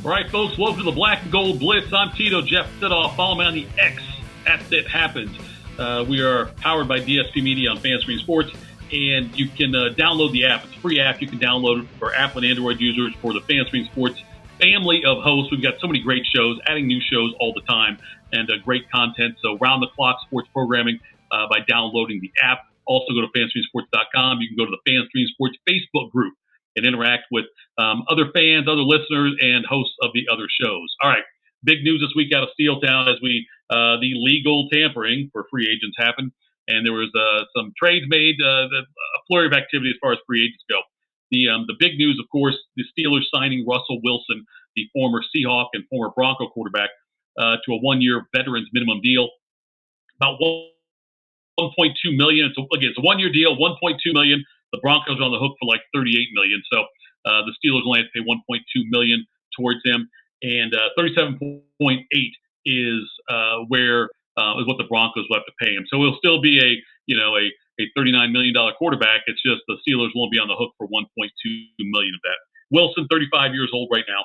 All right, folks, welcome to the Black and Gold Blitz. I'm Tito, Jeff Sidoff. Follow me on the X at That Happens. We are powered by DSP Media on FanScreen Sports, and you can download the app. It's a free app you can download for Apple and Android users for the FanScreen Sports family of hosts. We've got so many great shows, adding new shows all the time, and great content. So round-the-clock sports programming by downloading the app. Also go to fanscreensports.com. You can go to the FanScreen Sports Facebook group and interact with other fans, other listeners, and hosts of the other shows. All right, big news this week out of Steel Town as the legal tampering for free agents happened, and there was some trades made, a flurry of activity as far as free agents go. The big news, of course, the Steelers signing Russell Wilson, the former Seahawk and former Bronco quarterback, to a one-year veterans minimum deal, about $1.2 million. It's a one-year deal, $1.2 million. The Broncos are on the hook for like $38 million. So the Steelers only have to pay $1.2 million towards him, and 37.8 is what the Broncos will have to pay him. So it'll still be a $39 million quarterback. It's just the Steelers won't be on the hook for $1.2 million of that. Wilson, 35 years old right now.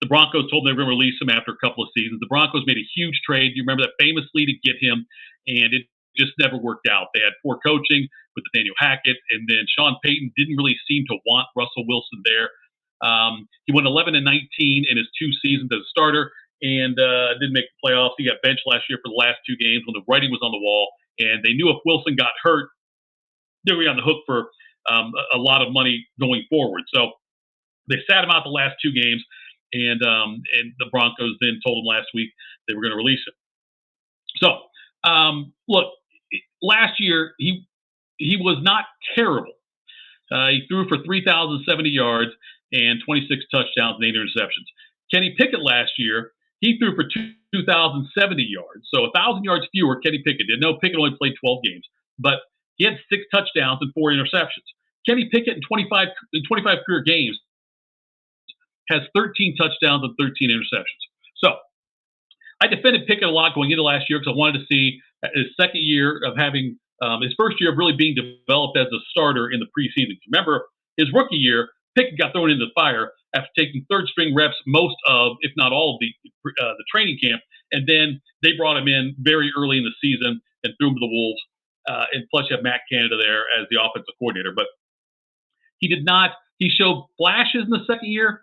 The Broncos told them they were going to release him after a couple of seasons. The Broncos made a huge trade. You remember that famously to get him, and it just never worked out. They had poor coaching with Nathaniel Hackett, and then Sean Payton didn't really seem to want Russell Wilson there. He went 11-19 in his 2 seasons as a starter, and didn't make the playoffs. He got benched last year for the last 2 games when the writing was on the wall, and they knew if Wilson got hurt, they were on the hook for a lot of money going forward. So they sat him out the last 2 games, and the Broncos then told him last week they were going to release him. So, look, last year he was not terrible. He threw for 3,070 yards and 26 touchdowns and 8 interceptions. Kenny Pickett last year, he threw for 2,070 yards, so 1,000 yards fewer. Kenny Pickett did. No, Pickett only played 12 games, but he had 6 touchdowns and 4 interceptions. Kenny Pickett in 25 career games has 13 touchdowns and 13 interceptions. So I defended Pickett a lot going into last year because I wanted to see his second year of having his first year of really being developed as a starter in the preseason. Remember, his rookie year, Pickett got thrown into the fire after taking third-string reps most of, if not all of, the training camp, and then they brought him in very early in the season and threw him to the Wolves. And plus, you have Matt Canada there as the offensive coordinator. But he did not. He showed flashes in the second year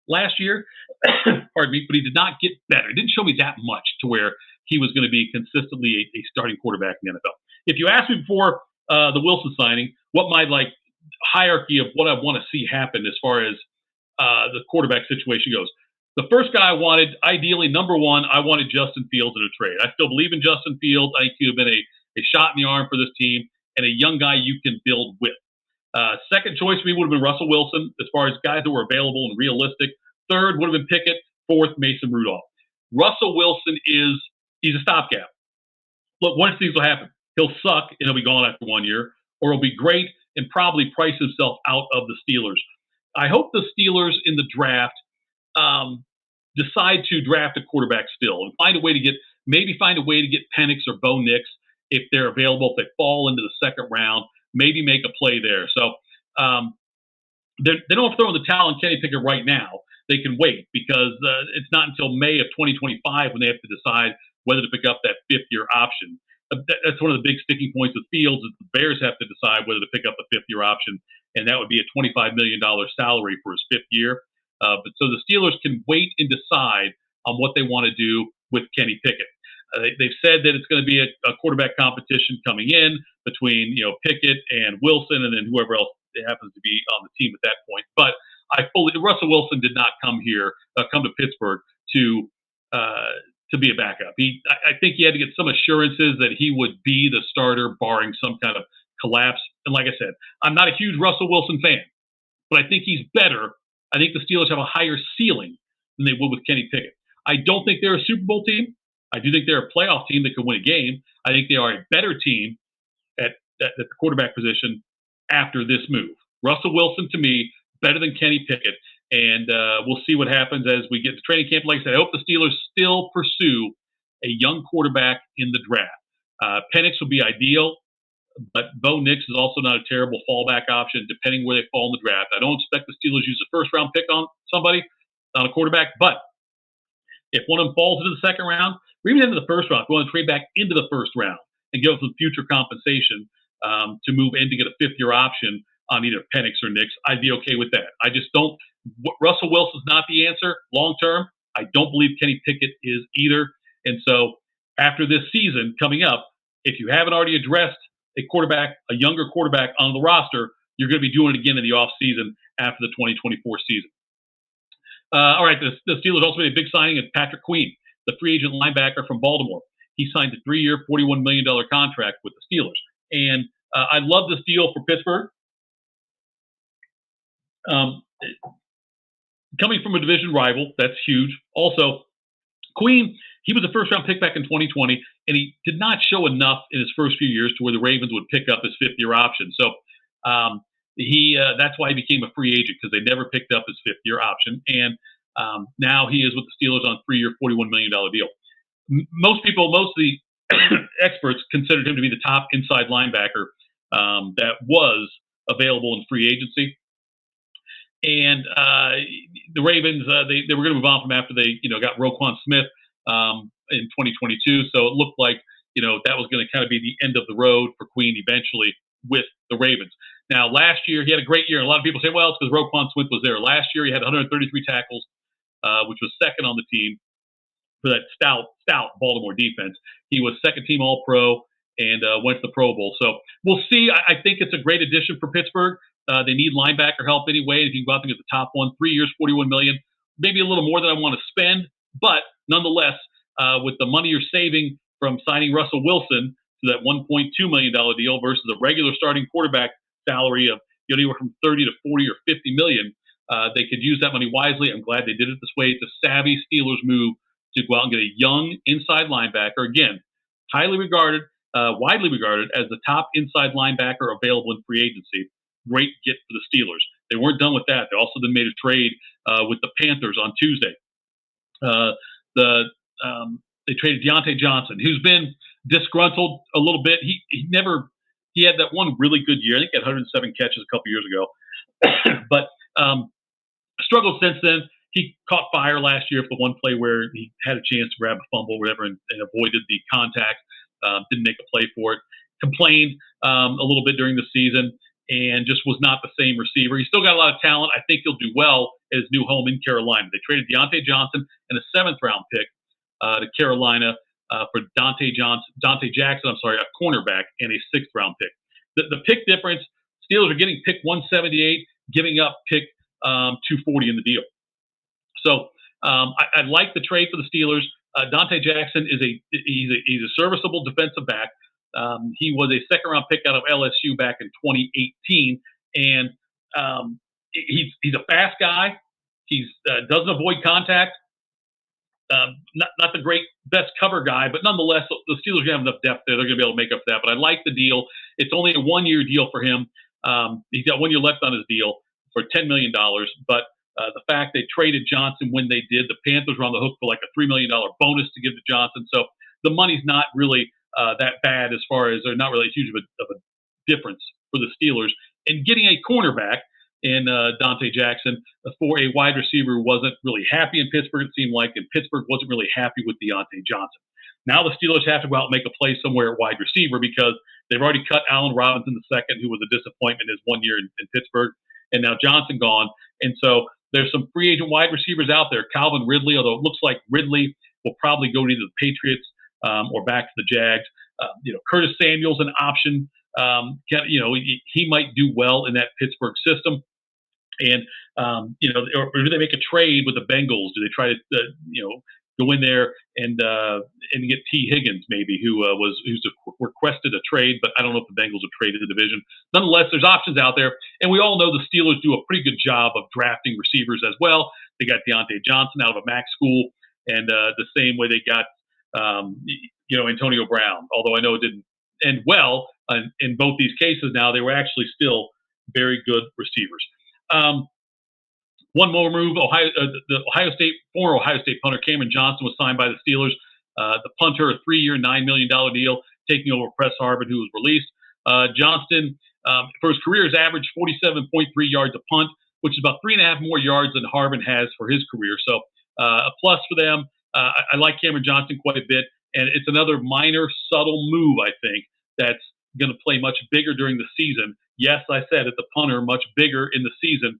last year, pardon me, but he did not get better. It didn't show me that much to where he was going to be consistently a starting quarterback in the NFL. If you asked me before the Wilson signing, what my hierarchy of what I want to see happen as far as the quarterback situation goes, the first guy I wanted, ideally number one, I wanted Justin Fields in a trade. I still believe in Justin Fields. I think he would have been a shot in the arm for this team and a young guy you can build with. Second choice for me would have been Russell Wilson as far as guys that were available and realistic. Third would have been Pickett. Fourth, Mason Rudolph. Russell Wilson he's a stopgap. Look, one of these will happen. He'll suck and he'll be gone after 1 year, or he'll be great and probably price himself out of the Steelers. I hope the Steelers in the draft decide to draft a quarterback still and find a way to get Penix or Bo Nix if they're available, if they fall into the second round, maybe make a play there. So they don't have to throw in the towel on Kenny Pickett right now. They can wait because it's not until May of 2025 when they have to decide whether to pick up that 5th-year option. That's one of the big sticking points with Fields is the Bears have to decide whether to pick up the 5th-year option, and that would be a $25 million salary for his 5th year. But so the Steelers can wait and decide on what they want to do with Kenny Pickett. They've said that it's going to be a quarterback competition coming in between Pickett and Wilson, and then whoever else happens to be on the team at that point. But Russell Wilson did not come to Pittsburgh to be a backup. I think he had to get some assurances that he would be the starter, barring some kind of collapse. And like I said, I'm not a huge Russell Wilson fan, but I think he's better. I think the Steelers have a higher ceiling than they would with Kenny Pickett. I don't think they're a Super Bowl team. I do think they're a playoff team that can win a game. I think they are a better team at the quarterback position after this move. Russell Wilson, to me, better than Kenny Pickett. And we'll see what happens as we get to training camp. Like I said, I hope the Steelers still pursue a young quarterback in the draft. Penix will be ideal, but Bo Nix is also not a terrible fallback option, depending where they fall in the draft. I don't expect the Steelers use a first-round pick on somebody, on a quarterback. But if one of them falls into the second round, or even into the first round, if you want to trade back into the first round and give them some future compensation to move in to get a fifth-year option on either Penix or Nix, I'd be okay with that. I just don't. Russell Wilson's not the answer long term. I don't believe Kenny Pickett is either. And so after this season coming up, if you haven't already addressed a quarterback, a younger quarterback on the roster, you're going to be doing it again in the offseason after the 2024 season. All right, the Steelers also made a big signing of Patrick Queen, the free agent linebacker from Baltimore. He signed a 3-year, $41 million contract with the Steelers. And I love this deal for Pittsburgh. Coming from a division rival, that's huge. Also, Queen, he was a first-round pick back in 2020, and he did not show enough in his first few years to where the Ravens would pick up his fifth-year option. So that's why he became a free agent, because they never picked up his fifth-year option. And now he is with the Steelers on a 3-year, $41 million deal. Most of the experts considered him to be the top inside linebacker that was available in free agency. And the Ravens, they were going to move on from after they, got Roquan Smith in 2022. So it looked like, that was going to kind of be the end of the road for Queen eventually with the Ravens. Now, last year, he had a great year. And a lot of people say, well, it's because Roquan Smith was there. Last year, he had 133 tackles, which was second on the team for that stout Baltimore defense. He was second-team All-Pro and went to the Pro Bowl. So we'll see. I think it's a great addition for Pittsburgh. They need linebacker help anyway. If you can go out and get the top one, 3 years, $41 million, maybe a little more than I want to spend. But nonetheless, with the money you're saving from signing Russell Wilson to that $1.2 million deal versus a regular starting quarterback salary of anywhere from 30 to 40 or 50 million, they could use that money wisely. I'm glad they did it this way. It's a savvy Steelers move to go out and get a young inside linebacker. Again, widely regarded as the top inside linebacker available in free agency. Great get for the Steelers. They weren't done with that. They also then made a trade with the Panthers on Tuesday. They traded Dionte Johnson, who's been disgruntled a little bit. He had that one really good year. I think he had 107 catches a couple years ago, but struggled since then. He caught fire last year for the one play where he had a chance to grab a fumble or whatever and avoided the contact. Didn't make a play for it. Complained a little bit during the season and just was not the same receiver. He's still got a lot of talent. I think he'll do well at his new home in Carolina. They traded Dionte Johnson and a 7th-round pick to Carolina for Dante Jackson, a cornerback, and a 6th-round pick. The pick difference, Steelers are getting pick 178, giving up pick 240 in the deal. So I like the trade for the Steelers. Dante Jackson he's a serviceable defensive back. He was a 2nd-round pick out of LSU back in 2018, and he's a fast guy. He doesn't avoid contact. Not the best cover guy, but nonetheless, the Steelers have enough depth there. They're going to be able to make up for that. But I like the deal. It's only a 1-year deal for him. He's got 1 year left on his deal for $10 million. But the fact they traded Johnson when they did, the Panthers were on the hook for like a $3 million bonus to give to Johnson. So the money's not really that bad as far as they're not really huge of a difference for the Steelers. And getting a cornerback in Dante Jackson for a wide receiver who wasn't really happy in Pittsburgh, it seemed like, and Pittsburgh wasn't really happy with Dionte Johnson. Now the Steelers have to go out and make a play somewhere at wide receiver because they've already cut Allen Robinson II, who was a disappointment his 1 year in Pittsburgh, and now Johnson gone. And so there's some free agent wide receivers out there. Calvin Ridley, although it looks like Ridley will probably go to either the Patriots or back to the Jags. Curtis Samuel's an option. He might do well in that Pittsburgh system. And, or do they make a trade with the Bengals? Do they try to, go in there and get T. Higgins maybe, who's requested a trade, but I don't know if the Bengals have traded the division. Nonetheless, there's options out there, and we all know the Steelers do a pretty good job of drafting receivers as well. They got Dionte Johnson out of a MAC school, and the same way they got Antonio Brown. Although I know it didn't end well in both these cases. Now they were actually still very good receivers. One more move, former Ohio State punter Cameron Johnson was signed by the Steelers. The punter, a 3-year, $9 million deal, taking over Press Harvin, who was released. Johnston, for his career, has averaged 47.3 yards a punt, which is about 3.5 more yards than Harvin has for his career. So a plus for them. I like Cameron Johnson quite a bit, and it's another minor, subtle move, I think, that's going to play much bigger during the season. Yes, I said it's a punter, much bigger in the season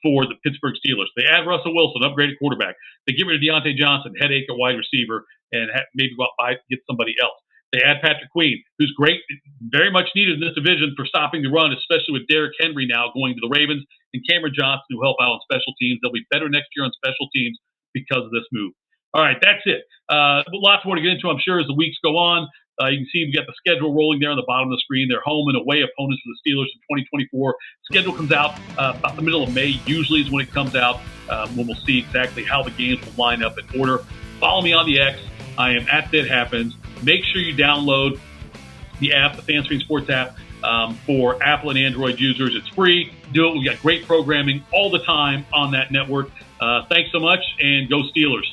for the Pittsburgh Steelers. They add Russell Wilson, upgraded quarterback. They get rid of Dionte Johnson, headache at wide receiver, and maybe go out and get somebody else. They add Patrick Queen, who's great, very much needed in this division for stopping the run, especially with Derrick Henry now going to the Ravens, and Cameron Johnson, who help out on special teams. They'll be better next year on special teams because of this move. All right, that's it. Lots more to get into, I'm sure, as the weeks go on. You can see we got the schedule rolling there on the bottom of the screen. They're home and away opponents for the Steelers in 2024. Schedule comes out about the middle of May, usually is when it comes out, when we'll see exactly how the games will line up in order. Follow me on the X. I am at That Happens. Make sure you download the app, the FanScreen Sports app, for Apple and Android users. It's free. Do it. We got great programming all the time on that network. Thanks so much, and go Steelers.